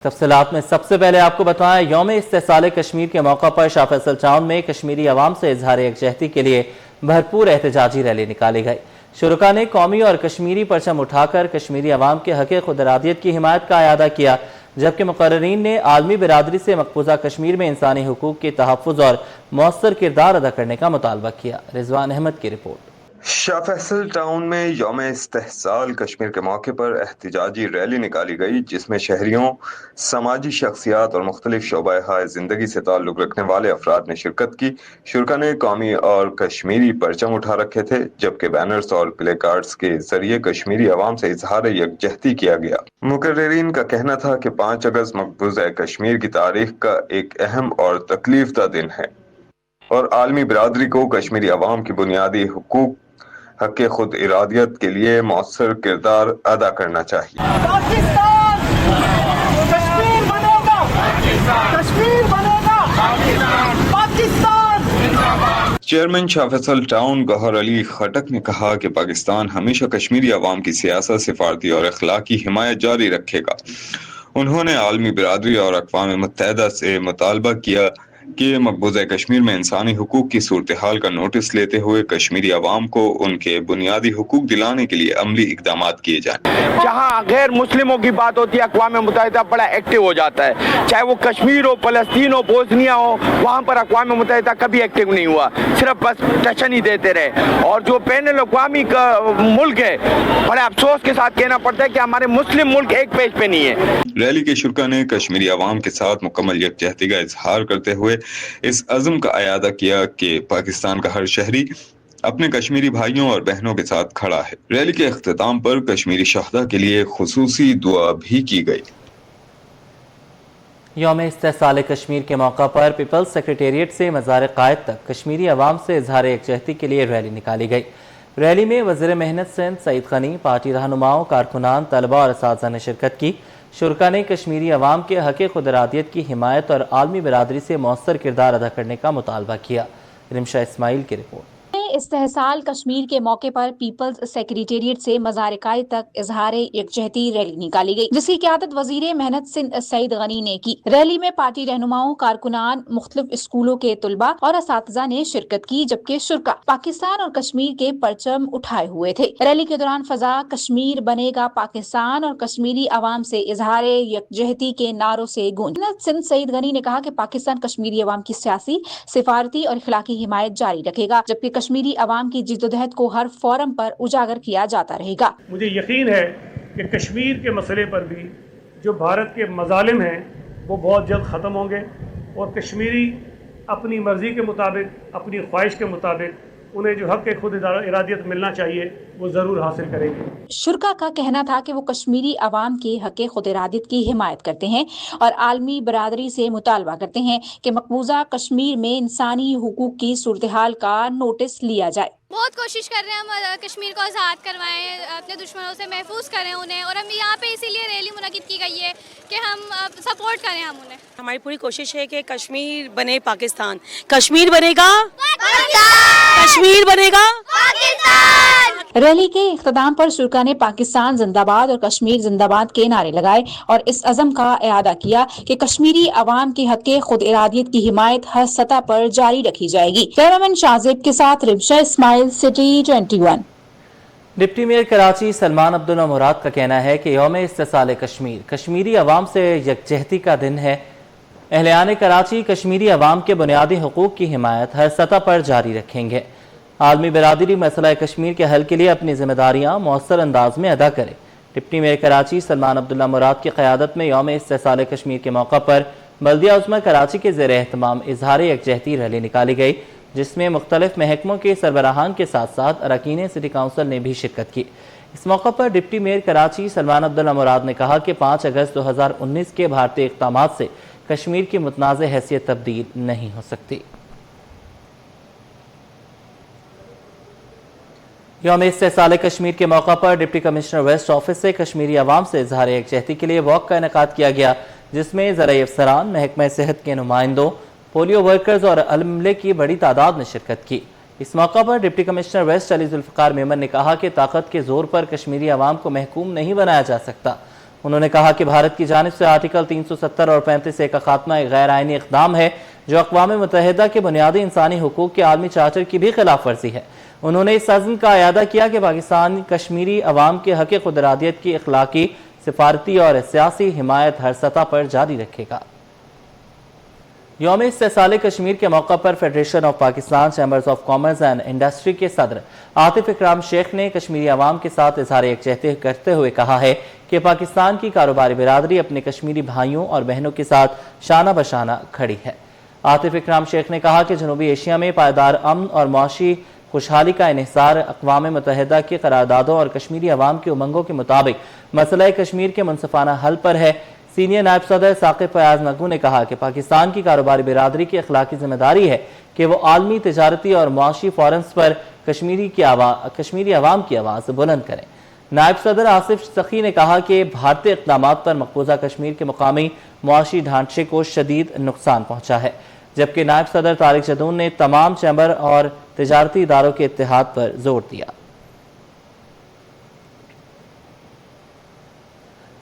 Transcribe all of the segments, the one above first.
तफसीलात में सबसे पहले आपको बताएं, यौम इस्तेसाल कश्मीर के मौका पर शाह फैसल टाउन में कश्मीरी अवाम से इजहार यकजहती के लिए भरपूर एहतजाजी रैली निकाली गई। शुरका ने कौमी और कश्मीरी परचम उठाकर कश्मीरी अवाम के हक खुद इरादियत की हिमायत का अयादा किया, जबकि मुकर्ररीन ने आलमी बिरादरी से मकबूजा कश्मीर में इंसानी हुकूक के तहफ़्फ़ुज़ और मौसर किरदार अदा करने का मुतालबा किया। रिजवान अहमद की रिपोर्ट। शाह फैसल टाउन में यौम इस्तेहसाल कश्मीर के मौके पर एहतजाजी रैली निकाली गई, जिसमें शहरियों, समाजी शख्सियात और मुख्तलिफ शोबा-ए जिंदगी से ताल्लुक़ रखने वाले अफराद ने शिरकत की। शुरका ने कौमी और कश्मीरी परचम उठा रखे थे, जबकि बैनर्स और प्ले कार्ड्स के जरिए कश्मीरी अवाम से इजहार यकजहती किया गया। मुकर्ररीन का कहना था कि 5 अगस्त मकबूजा कश्मीर की तारीख का एक अहम और तकलीफदा दिन है और आलमी बिरादरी को कश्मीरी अवाम की बुनियादी हुकूक हक खुद इरादियत के लिए मौसर किरदार अदा करना चाहिए। पाकिस्तान कश्मीर बनेगा, कश्मीर बनेगा, पाकिस्तान। चेयरमैन शाह फैसल टाउन गौहर अली खटक ने कहा कि पाकिस्तान हमेशा कश्मीरी अवाम की सियासत, सिफारती और अखलाकी हिमायत जारी रखेगा। उन्होंने आलमी बिरादरी और अक़वाम मुत्तहिदा से मुतालबा किया कि मकबूजा कश्मीर में इंसानी हुकूक की सूरत हाल का नोटिस लेते हुए कश्मीरी अवाम को उनके बुनियादी हुकूक दिलाने के लिए अमली इक़दाम किए जाएं। जहाँ गैर मुस्लिमों की बात होती है, अक़वाम मुत्तहिदा बड़ा एक्टिव हो जाता है, चाहे वो कश्मीर हो, फ़लस्तीन हो, बोस्निया हो, वहाँ पर अक़वाम मुत्तहिदा कभी एक्टिव नहीं हुआ, सिर्फ बस टशन ही देते रहे। और जो बैनुल अक़वामी का मुल्क है, बड़े अफसोस के साथ कहना पड़ता है कि हमारे मुस्लिम मुल्क एक पेज पे नहीं है। रैली के शुरका ने कश्मीरी अवाम के साथ मुकम्मल यकजहती का इजहार करते हुए इस अज़्म का अयादा किया कि पाकिस्तान का हर शहरी अपने कश्मीरी भाइयों और बहनों के साथ खड़ा है। रैली के इख्तिताम पर कश्मीरी शहदा के लिए खुसूसी दुआ भी की गई। यौम इस्तेसाल कश्मीर के मौका पर पीपल्स सेक्रेटेरिएट से मज़ार क़ायद तक कश्मीरी अवाम से इजहार यकजहती के लिए रैली निकाली गई। रैली में वज़ीर मेहनत सिंध सईद गनी, पार्टी रहनुमाओं, कारकुनान, तलबा और असातिज़ा ने शिरकत की। शुरका ने कश्मीरी अवाम के हक खुद इरादियत की हिमायत और आलमी बिरादरी से मौसर किरदार अदा करने का मुतालबा किया। रिमशा इस्माइल की रिपोर्ट। इस्तेहसाल कश्मीर के मौके पर पीपल्स सेक्रेटेरिएट से मज़ार क़ायद तक इजहार यकजहती रैली निकाली गई, जिसकी क़यादत वज़ीर मेहनत सिंध सईद गनी ने की। रैली में पार्टी रहनुमाओं, कारकुनान, मुख्तलिफ स्कूलों के तुलबा और असातिज़ा ने शिरकत की, जबकि शुरका पाकिस्तान और कश्मीर के परचम उठाए हुए थे। रैली के दौरान फजा कश्मीर बनेगा पाकिस्तान और कश्मीरी अवाम से इजहार यकजहती के नारों से गूंजी। मेहनत सिंध सईद गनी ने कहा कि पाकिस्तान कश्मीरी अवाम की सियासी, सिफारती और अखलाकी हिमायत जारी रखेगा, जबकि कश्मीरी अवाम की जिद्दोजहद को हर फोरम पर उजागर किया जाता रहेगा। मुझे यकीन है कि कश्मीर के मसले पर भी जो भारत के मजालिम हैं वो बहुत जल्द ख़त्म होंगे और कश्मीरी अपनी मर्ज़ी के मुताबिक, अपनी ख्वाहिश के मुताबिक उन्हें जो हक़ खुद इरादियत मिलना चाहिए वो ज़रूर हासिल करेंगे। शुरका का कहना था कि वो कश्मीरी अवाम के हक़ खुद इरादियत की हिमायत करते हैं और आलमी बरादरी से मुतालबा करते हैं कि मकबूजा कश्मीर में इंसानी हुकूक की सूरत हाल का नोटिस लिया जाए। बहुत कोशिश कर रहे हैं हम कश्मीर को आज़ाद करवाएं, अपने दुश्मनों से महफूज करें उन्हें, और हम यहाँ पे इसीलिए रैली मुनक़िद की गई है कि हम सपोर्ट करें हम उन्हें। हमारी पूरी कोशिश है कि कश्मीर बने पाकिस्तान, कश्मीर बनेगा कश्मीर बनेगा पाकिस्तान। रैली के इख्तिताम पर शुरका ने पाकिस्तान जिंदाबाद और कश्मीर जिंदाबाद के नारे लगाए और इस अज़म का इआदा किया कि कश्मीरी अवाम के हक़ खुद इरादियत की हिमायत हर सतह पर जारी रखी जाएगी। कैमरामैन शाहजेब के साथ Rimsha Ismail, city 21। Deputy mayor Karachi Salman Abdullah Murad का कहना है कि यौम इस्तेसाल कश्मीर कश्मीरी अवाम से यकजहती का दिन है। अहलियान कराची कश्मीरी अवाम के बुनियादी हुकूक की हिमायत हर सतह पर जारी रखेंगे। आलमी बिरादरी मसला कश्मीर के हल के लिए अपनी जिम्मेदारियाँ मौसर अंदाज में अदा करे। डिप्टी मेयर कराची सलमान अब्दुल्ला मुराद की क़यादत में यौम इस्तेसाल कश्मीर के मौका पर बल्दिया उज़्मा कराची के ज़ेर एहतमाम इजहार यकजहती रैली निकाली गई, जिसमें मुख्तलिफ महकमों के सरबराहान के साथ साथ अरकान सिटी काउंसिल ने भी शिरकत की। इस मौका पर डिप्टी मेयर कराची सलमान अब्दुल्ला मुराद ने कहा कि 5 अगस्त 2019 के भारतीय इक़दामात से कश्मीर की मुतनाज़ हैसियत तब्दील नहीं हो सकती। यौम इस्तेसाल कश्मीर के मौका पर डिप्टी कमिश्नर वेस्ट ऑफिस से कश्मीरी अवाम से इजहार यकजहती के लिए वॉक का इनेकाद किया गया, जिसमें ज़राए अफसरान, महकमा सेहत के नुमाइंदों, पोलियो वर्कर्स और अमले की बड़ी तादाद ने शिरकत की। इस मौका पर deputy commissioner west Ali Zulfiqar Memon ने कहा कि ताकत के जोर पर कश्मीरी अवाम को महकूम नहीं बनाया जा सकता, انہوں نے کہا کہ بھارت کی جانب سے آرٹیکل 370 اور 35A کا خاتمہ ایک غیر آئینی اقدام ہے جو اقوام متحدہ کے بنیادی انسانی حقوق کے عالمی چارٹر کی بھی خلاف ورزی ہے۔ انہوں نے اس عزم کا اعادہ کیا کہ پاکستان کشمیری عوام کے حق خود ارادیت کی اخلاقی، سفارتی اور سیاسی حمایت ہر سطح پر جاری رکھے گا۔ یوم استحصال کشمیر کے موقع پر federation of Pakistan chambers of commerce and industry کے صدر عاطف اکرام شیخ نے کشمیری عوام کے ساتھ اظہار یکجہتی کرتے ہوئے کہا ہے کہ پاکستان کی کاروباری برادری اپنے کشمیری بھائیوں اور بہنوں کے ساتھ شانہ بشانہ کھڑی ہے۔ عاطف اکرام شیخ نے کہا کہ جنوبی ایشیا میں پائیدار امن اور معاشی خوشحالی کا انحصار اقوام متحدہ کی قراردادوں اور کشمیری عوام کے امنگوں کے مطابق مسئلہ کشمیر کے منصفانہ حل پر ہے۔ سینئر نائب صدر ثاقب فیاض نگو نے کہا کہ پاکستان کی کاروباری برادری کی اخلاقی ذمہ داری ہے کہ وہ عالمی تجارتی اور معاشی فورمز پر کشمیری عوام کی آواز بلند کریں۔ نائب صدر آصف سخی نے کہا کہ بھارتی اقدامات پر مقبوضہ کشمیر کے مقامی معاشی ڈھانچے کو شدید نقصان پہنچا ہے، جبکہ نائب صدر طارق جدون نے تمام چیمبر اور تجارتی اداروں کے اتحاد پر زور دیا۔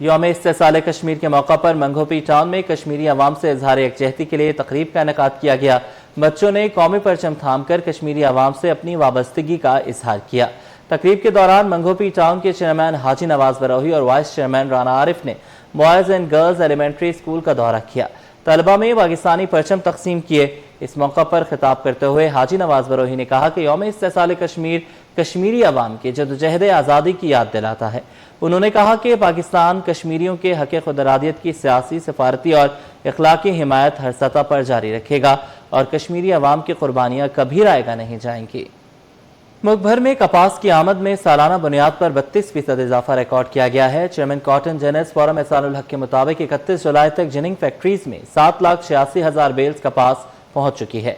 یوم استحصال کشمیر کے موقع پر منگھوپی ٹاؤن میں کشمیری عوام سے اظہار یکجہتی کے لیے تقریب کا انعقاد کیا گیا۔ بچوں نے قومی پرچم تھام کر کشمیری عوام سے اپنی وابستگی کا اظہار کیا۔ تقریب کے دوران منگھوپی ٹاؤن کے چیئرمین حاجی نواز بروہی اور وائس چیئرمین رانا عارف نے boys and girls elementary school کا دورہ کیا۔ طلبہ میں پاکستانی پرچم تقسیم کیے۔ اس موقع پر خطاب کرتے ہوئے حاجی نواز بروہی نے کہا کہ یوم استحصال کشمیر کشمیری عوام کی جدوجہد آزادی کی یاد دلاتا ہے۔ انہوں نے کہا کہ پاکستان کشمیریوں کے حق خود ارادیت کی سیاسی، سفارتی اور اخلاقی حمایت ہر سطح پر جاری رکھے گا اور کشمیری عوام کی قربانیاں کبھی رائگاں نہیں جائیں گی۔ ملک بھر میں کپاس کی آمد میں سالانہ بنیاد پر 32% اضافہ ریکارڈ کیا گیا ہے۔ چیئرمین کاٹن جنرلز فورم احسان الحق کے مطابق 31 جولائی تک جننگ فیکٹریز میں 7,86,000 بیلز کپاس پہنچ چکی ہے۔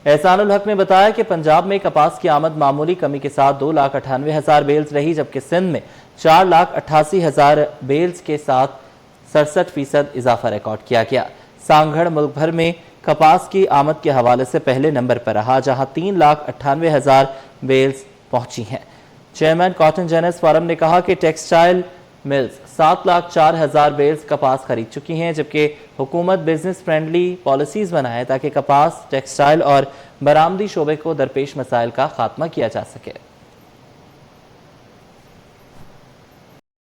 احسان الحق نے بتایا کہ پنجاب میں کپاس کی آمد معمولی کمی کے ساتھ 2,98,000 بیلز رہی، جبکہ سندھ میں 4,88,000 بیلز کے ساتھ 67% اضافہ ریکارڈ کیا گیا۔ سانگھڑ ملک بھر میں کپاس کی آمد کے حوالے سے پہلے نمبر پر رہا، جہاں 3,98,000 بیلز پہنچی ہیں۔ چیئرمین کاٹن جنرلز فورم نے کہا کہ ٹیکسٹائل ملز 7,04,000 بیلز کپاس خرید چکی ہیں، جبکہ حکومت بزنس فرینڈلی پالیسیز بنائے تاکہ کپاس، ٹیکسٹائل اور برآمدی شعبے کو درپیش مسائل کا خاتمہ کیا جا سکے۔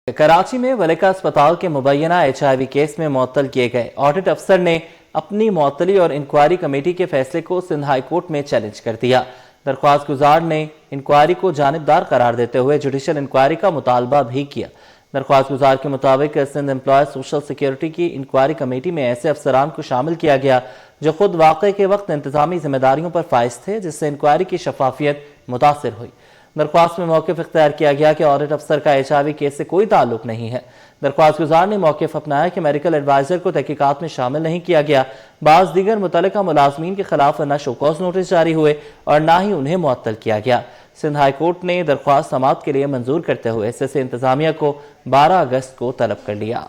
کراچی میں ولیکا اسپتال کے مبینہ HIV کیس میں معطل کیے گئے آڈٹ افسر نے اپنی معطلی اور انکوائری کمیٹی کے فیصلے کو سندھ ہائی کورٹ میں چیلنج کر دیا۔ درخواست گزار نے انکوائری کو جانبدار قرار دیتے ہوئے جوڈیشل انکوائری کا مطالبہ بھی کیا۔ درخواست گزار کے مطابق سندھ امپلائز سوشل سیکیورٹی کی انکوائری کمیٹی میں ایسے افسران کو شامل کیا گیا جو خود واقعے کے وقت انتظامی ذمہ داریوں پر فائز تھے، جس سے انکوائری کی شفافیت متاثر ہوئی۔ درخواست میں موقف اختیار کیا گیا کہ آڈٹ افسر کا HIV کیس سے کوئی تعلق نہیں ہے۔ درخواست گزار نے موقف اپنایا کہ میڈیکل ایڈوائزر کو تحقیقات میں شامل نہیں کیا گیا۔ بعض دیگر متعلقہ ملازمین کے خلاف نہ شوکاز نوٹس جاری ہوئے اور نہ ہی انہیں معطل کیا گیا۔ سندھ ہائی کورٹ نے درخواست سماعت کے لیے منظور کرتے ہوئے SSA انتظامیہ کو 12 اگست کو طلب کر لیا۔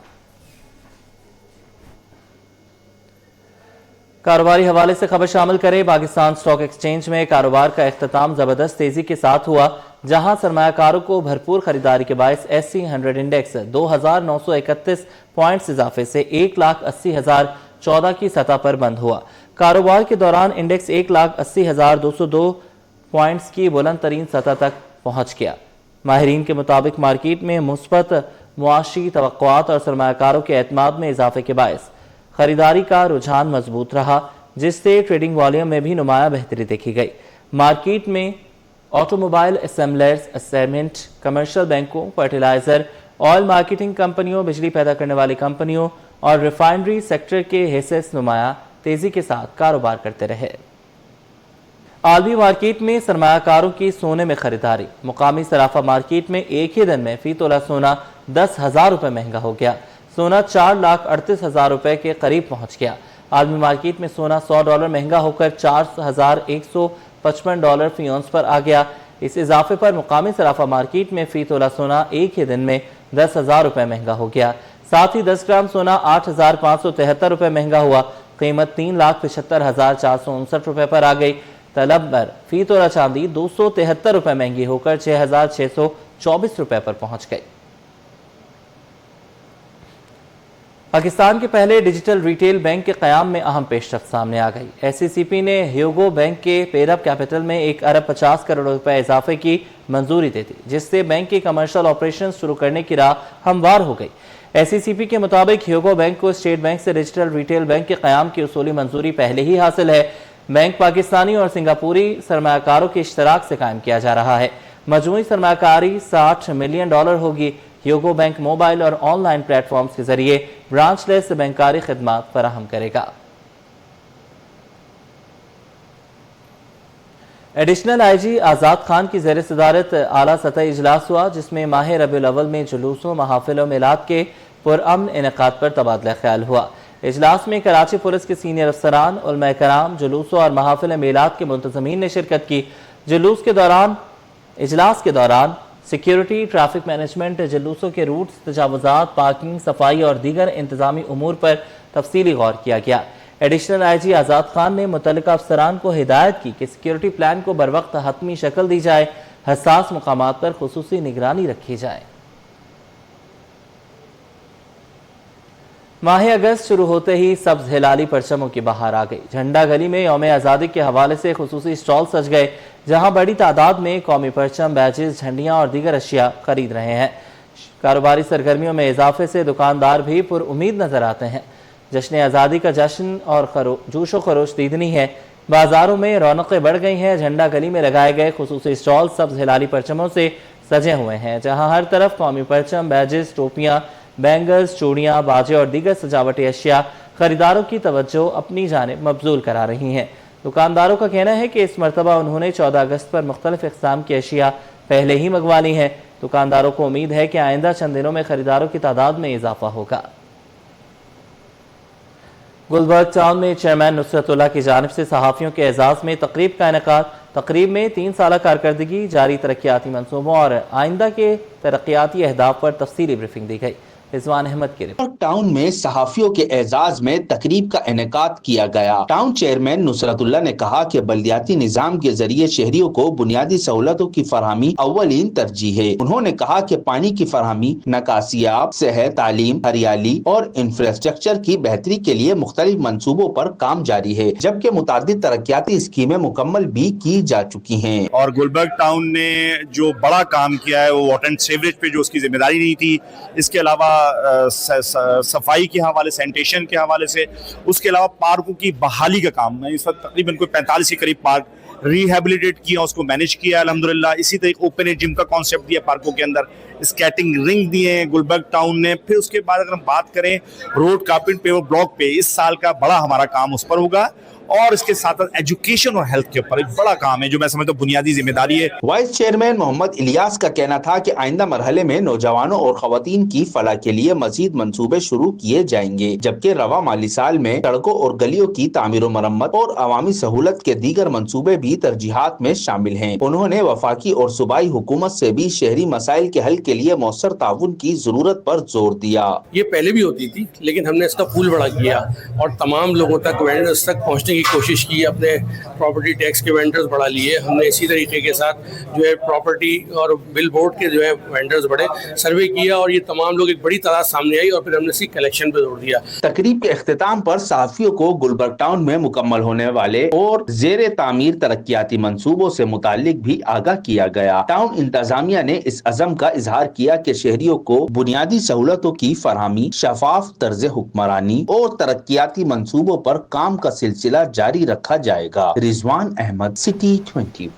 کاروباری حوالے سے خبر شامل کریں۔ پاکستان سٹاک ایکسچینج میں کاروبار کا اختتام زبردست تیزی کے ساتھ ہوا، جہاں سرمایہ کاروں کو بھرپور خریداری کے باعث SC 100 انڈیکس 2,931 پوائنٹس اضافے سے 1,80,014 کی سطح پر بند ہوا۔ کاروبار کے دوران انڈیکس 1,80,202 پوائنٹس کی بلند ترین سطح تک پہنچ گیا۔ ماہرین کے مطابق مارکیٹ میں مثبت معاشی توقعات اور سرمایہ کاروں کے اعتماد میں اضافے کے باعث خریداری کا رجحان مضبوط رہا، جس سے ٹریڈنگ والیوم میں بھی نمایاں بہتری دیکھی گئی۔ مارکیٹ میں auto mobile assemblers, cement, commercial بینکوں، فرٹیلائزر، آئل مارکیٹنگ کمپنیوں، بجلی پیدا کرنے والی کمپنیوں اور ریفائنری سیکٹر کے حصص نمایاں تیزی کے ساتھ کاروبار کرتے رہے۔ عالمی مارکیٹ میں سرمایہ کاروں کی سونے میں خریداری۔ مقامی صرافہ مارکیٹ میں ایک ہی دن میں فی تولہ سونا 10,000 روپے مہنگا ہو گیا۔ سونا 4,38,000 روپے کے قریب پہنچ گیا۔ عالمی مارکیٹ میں سونا $100 مہنگا ہو کر $4,155 فی اونس پر آ گیا۔ اس اضافے پر مقامی صرافہ مارکیٹ میں فی تولہ سونا ایک ہی دن میں 10,000 روپے مہنگا ہو گیا۔ ساتھ ہی 10 گرام سونا 8,573 روپے مہنگا ہوا۔ قیمت 3,75,459 روپے پر آ گئی۔ طلب پر فی تولہ چاندی 273 روپے مہنگی ہو کر 6,624 روپے پر پہنچ گئی۔ पाकिस्तान के पहले डिजिटल रिटेल बैंक के क़याम में अहम पेशरफ्त सामने आ गई। SCCP ने ह्यूगो बैंक के पेड-अप कैपिटल में 1 अरब 50 करोड़ रुपए इजाफे की मंजूरी दे दी, जिससे बैंक की कमर्शियल ऑपरेशन शुरू करने की राह हमवार हो गई। SCCP के मुताबिक ह्यूगो बैंक को स्टेट बैंक से डिजिटल रिटेल बैंक के क़याम की उसूली मंजूरी पहले ही हासिल है। बैंक पाकिस्तानी और सिंगापुरी सरमायाकारों के इश्तराक से कायम किया जा रहा है। मजमूई सरमायाकारी $60 मिलियन होगी। ह्यूगो बैंक मोबाइल और ऑनलाइन प्लेटफॉर्म्स के जरिए ब्रांचलेस बैंकारी खिदमात फराहम करेगा। एडिशनल IG आज़ाद खान की ज़ेर सदारत आला सतह इजलास हुआ, जिसमें माह रबीउल अव्वल में जुलूसों, महाफिल और मिलाद के पुरअमन इनेकाद पर तबादला ख्याल हुआ। इजलास में कराची पुलिस के सीनियर अफसरान, उलमा कराम, जुलूसों और महाफिल मिलाद के मुंतज़मीन ने शिरकत की। इजलास के दौरान सिक्योरिटी, ट्रैफिक मैनेजमेंट, जुलूसों के रूट्स, तजावुज़ात, पार्किंग, सफाई और दीगर इंतजामी उमूर पर तफसीली गौर किया गया। एडिशनल IG आज़ाद खान ने मुतल्लिका अफसरान को हिदायत की कि सिक्योरिटी प्लान को बरवक्त हतमी शक्ल दी जाए, हसास मकामात पर खुसूसी निगरानी रखी जाए। माह अगस्त शुरू होते ही सब्ज हिलाली परचमों की बहार आ गई। झंडा गली में यौम आज़ादी के हवाले से खुसूसी स्टॉल सज गए, जहां बड़ी तादाद में कौमी परचम, बैजेस, झंडियां और दीगर अशिया खरीद रहे हैं। कारोबारी सरगर्मियों में इजाफे से दुकानदार भी पुरउमीद नजर आते हैं। जश्न आज़ादी का जश्न और जोशो खरोश दीदनी है। बाजारों में रौनकें बढ़ गई हैं। झंडा गली में लगाए गए खुसूसी स्टॉल सब्ज हिलाली परचमों से सजे हुए हैं, जहां हर तरफ कौमी परचम, बैजेस, टोपियां, बैंगल्स, चूड़ियां, बाजे और दीगर सजावटी अशिया खरीदारों की तवज्जो अपनी जानिब मबजूल करा रही हैं। दुकानदारों का कहना है कि इस मरतबा उन्होंने 14 अगस्त पर मुख्तलिफ इक़साम की अशिया पहले ही मंगवा ली हैं। दुकानदारों को उम्मीद है कि आइंदा चंद दिनों में खरीदारों की तादाद में इजाफा होगा। गुलबर्ग टाउन में चेयरमैन नुसरतुल्लाह की जानिब से सहाफ़ियों के एजाज़ में तकरीब का इनेकाद। तकरीब में 3 साला कारकर्दगी, जारी तरक्याती मंसूबों और आइंदा के तरक्याती अहदाफ पर तफसीली ब्रीफिंग दी गई। रिजवान अहमद की रिपोर्ट। टाउन में सहाफियों के एजाज में तकरीब का इनेकाद किया गया। टाउन चेयरमैन नुसरतुल्लाह ने कहा कि बल्दियाती निजाम के जरिए शहरियों को बुनियादी सहूलतों की फरहमी अव्वलीन तरजीह है। उन्होंने कहा कि पानी की फरहमी, नकासियाब, सेहत, तालीम, हरियाली और इंफ्रास्ट्रक्चर की बेहतरी के लिए मुख्तलिफ मंसूबों पर काम जारी है, जबकि मुतादिद तरक्याती स्कीमें मुकम्मल भी की जा चुकी हैं। और गुलबर्ग टाउन ने जो बड़ा काम किया है वो वाटर एंड सीवरेज पे जो उसकी जिम्मेदारी नहीं थी, इसके अलावा सफाई के हवाले, सैनिटेशन के हवाले से, उसके अलावा पार्कों की बहाली का काम है। इस वक्त तकरीबन कोई 45 के करीब पार्क रिहेबिलिटेट किया, उसको मैनेज किया अल्हम्दुलिल्लाह। इसी तरह ओपन एयर जिम का कॉन्सेप्ट दिया पार्कों के अंदर, स्केटिंग रिंग दिए हैं गुलबर्ग टाउन ने। फिर उसके बाद अगर हम बात करें रोड कार्पेट पे, वो ब्लॉक पे, इस साल का बड़ा हमारा काम उस पर होगा। और इसके साथ साथ एजुकेशन और हेल्थ के ऊपर एक बड़ा काम है जो मैं समझता हूँ बुनियादी जिम्मेदारी है। वाइस चेयरमैन मोहम्मद इलियास का कहना था कि आइंदा मरहले में नौजवानों और खवातीन की फलाह के लिए मजीद मंसूबे शुरू किए जाएंगे, जबकि रवा माली साल में सड़कों और गलियों की तामीर और मरम्मत और अवामी सहूलत के दीगर मंसूबे भी तरजीहात में शामिल हैं। उन्होंने वफाकी और सूबाई हुकूमत से भी शहरी मसाइल के हल के लिए मौसर ताउन की जरूरत पर जोर दिया। ये पहले भी होती थी, लेकिन हमने इसका पूल बड़ा किया और तमाम लोगों तक, वेंडर्स तक पहुँचने की कोशिश की। अपने प्रॉपर्टी टैक्स के वेंडर्स बढ़ा लिए हमने। इसी तरीके के साथ जो है प्रॉपर्टी और बिल बोर्ड के जो है वेंडर्स बड़े, सर्वे किया और ये तमाम लोग एक बड़ी तादाद सामने आई और फिर हमने इसकी कलेक्शन पे जोर दिया। तकरीब के इख्तिताम पर सहाफियों को गुलबर्ग टाउन में मुकम्मल होने वाले और जेर तामीर तरक्याती मंसूबों से मुतालिक भी आगाह किया गया। टाउन इंतजामिया ने इस अज़म का इजहार किया कि शहरियों को बुनियादी सहूलतों की फरहमी, शफाफ तर्ज हुक्मरानी और तरक्याती मंसूबों पर काम का सिलसिला जारी रखा जाएगा। रिजवान अहमद, सिटी 24।